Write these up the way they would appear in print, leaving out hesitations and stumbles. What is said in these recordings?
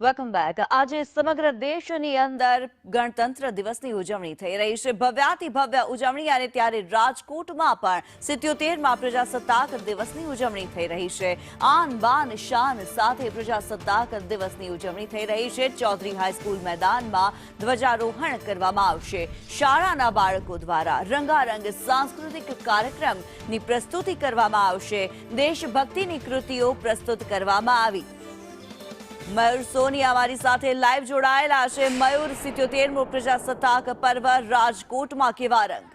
Welcome back. આજે સમગ્ર દેશની અંદર ગણતંત્ર દિવસની ઉજવણી થઈ રહી છે। ભવ્યાતિ ભવ્ય ઉજવણી અને ત્યારે રાજકોટમાં પણ 77માં પ્રજાસત્તાક દિવસની ઉજવણી થઈ રહી છે। આન બાન શાન સાથે પ્રજાસત્તાક દિવસની ઉજવણી થઈ રહી છે। ચૌધરી હાઈસ્કૂલ મેદાનમાં ધ્વજારોહણ કરવામાં આવશે। શાળાના બાળકો દ્વારા રંગારંગ સાંસ્કૃતિક કાર્યક્રમની પ્રસ્તુતિ કરવામાં આવશે। દેશભક્તિની કૃતિઓ પ્રસ્તુત કરવામાં આવી। મયુર સોની અમારી સાથે લાઈવ જોડાયેલા છે। મયુર, 77મો પ્રજાસત્તાક પર્વ રાજકોટમાં કેવા રંગ?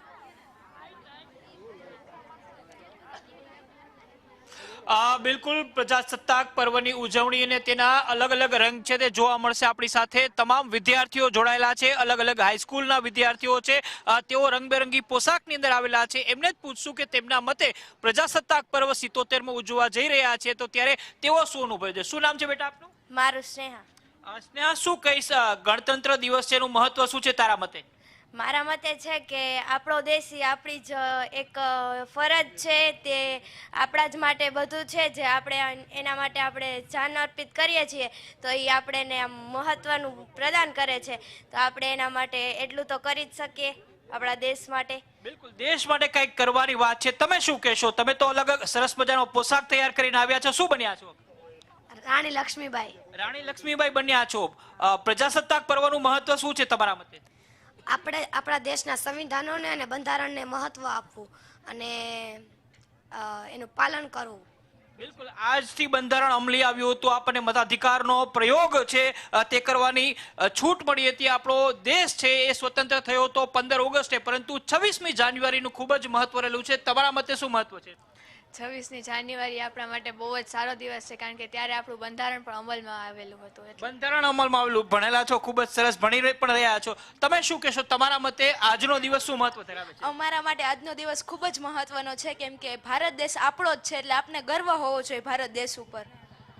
બિલકુલ પ્રજાસત્તાક પર્વની ઉજવણી અને તેના અલગ અલગ રંગ છે તે જોવા મળશે। આપણી સાથે તમામ વિદ્યાર્થીઓ જોડાયેલા છે। અલગ અલગ હાઈસ્કૂલના વિદ્યાર્થીઓ છે, તેઓ રંગબેરંગી પોશાકની અંદર આવેલા છે। એમને જ પૂછશું કે તેમના મતે પ્રજાસત્તાક પર્વ 77મો ઉજવવા જઈ રહ્યા છે, તો ત્યારે તેઓ શું અનુભવે છે? શું નામ છે બેટા આપનું? મારું સ્નેહા। સ્નેહા, શું કહીશ, ગણતંત્ર દિવસ છે એનું મહત્વ શું છે તારા મતે? મારા મતે છે કે આપણો દેશ એ આપણી જ એક ફરજ છે, તે આપણા જ માટે બધું છે, જે આપણે એના માટે આપણે જાન અર્પિત કરીએ છીએ, તો એ આપણને આમ મહત્વનું પ્રદાન કરે છે। તો આપણે એના માટે એટલું તો કરી જ શકીએ આપણા દેશ માટે। બિલકુલ, દેશ માટે કંઈક કરવાની વાત છે। તમે શું કહેશો? તમે તો અલગ સરસ મજાનો પોશાક તૈયાર કરીને આવ્યા છો, શું બન્યા છો? રાણી લક્ષ્મીબાઈ। રાણી લક્ષ્મીબાઈ બન્યા છો। પ્રજાસત્તાક પર્વનું મહત્વ શું છે તમારા મતે? આપણે આપણા દેશના સંવિધાનોને અને બંધારણને મહત્વ આપવું અને એનું પાલન કરવું। બિલકુલ, આજથી બંધારણ અમલી આવ્યું હતું, આપણને મતાધિકારનો પ્રયોગ છે તે કરવાની છૂટ મળી હતી। આપણો દેશ છે એ સ્વતંત્ર થયો હતો 15 ઓગસ્ટે, પરંતુ 26મી જાન્યુઆરીનું ખૂબ જ મહત્વ રહેલું છે। તમારા મતે શું મહત્વ છે? 26મી જાન્યુઆરી આપણા માટે બહુ જ સારો દિવસ છે, કારણ કે ત્યારે આપણું બંધારણ પણ અમલમાં આવેલું હતું। બંધારણ અમલમાં આવેલું, ભણેલા છો, ખૂબ જ સરસ ભણી પણ રહ્યા છો। તમે શું કહેશો? તમારા મતે આજનો દિવસ શું મહત્વ ધરાવે છે? અમારા માટે આજનો દિવસ ખૂબ જ મહત્વનો છે, કેમ કે ભારત દેશ આપણો જ છે, એટલે આપણે ગર્વ હોવો જોઈએ ભારત દેશ ઉપર।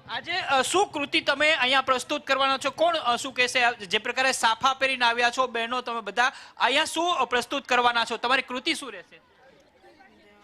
આજે શું કૃતિ તમે અહીંયા પ્રસ્તુત કરવાના છો? કોણ શું કહેશે? જે પ્રકારે સાફા પહેરીને આવ્યા છો બહેનો, તમે બધા અહીંયા શું પ્રસ્તુત કરવાના છો? તમારી કૃતિ શું રહેશે?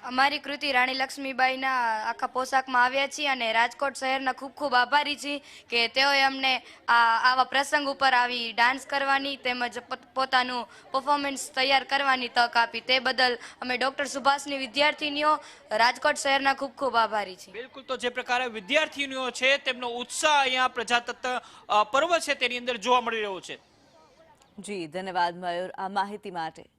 અમારી કૃતિ રાણી લક્ષ્મીબાઈના આખા પોશાકમાં આવ્યા છીએ અને રાજકોટ શહેરના ખૂબ ખૂબ આભારી છીએ કે તેઓએ અમને આવા પ્રસંગ ઉપર આવી ડાન્સ કરવાની તેમજ પોતાનું પરફોર્મન્સ તૈયાર કરવાની તક આપી। તે બદલ અમે ડૉક્ટર સુભાષની વિદ્યાર્થીનીઓ રાજકોટ શહેરના ખૂબ ખૂબ આભારી છીએ। બિલકુલ, તો જે પ્રકારે વિદ્યાર્થીનીઓ છે તેમનો ઉત્સાહ અહીંયા પ્રજાસત્તાક પર્વ છે તેની અંદર જોવા મળી રહ્યો છે। જી ધન્યવાદ મયુર આ માહિતી માટે।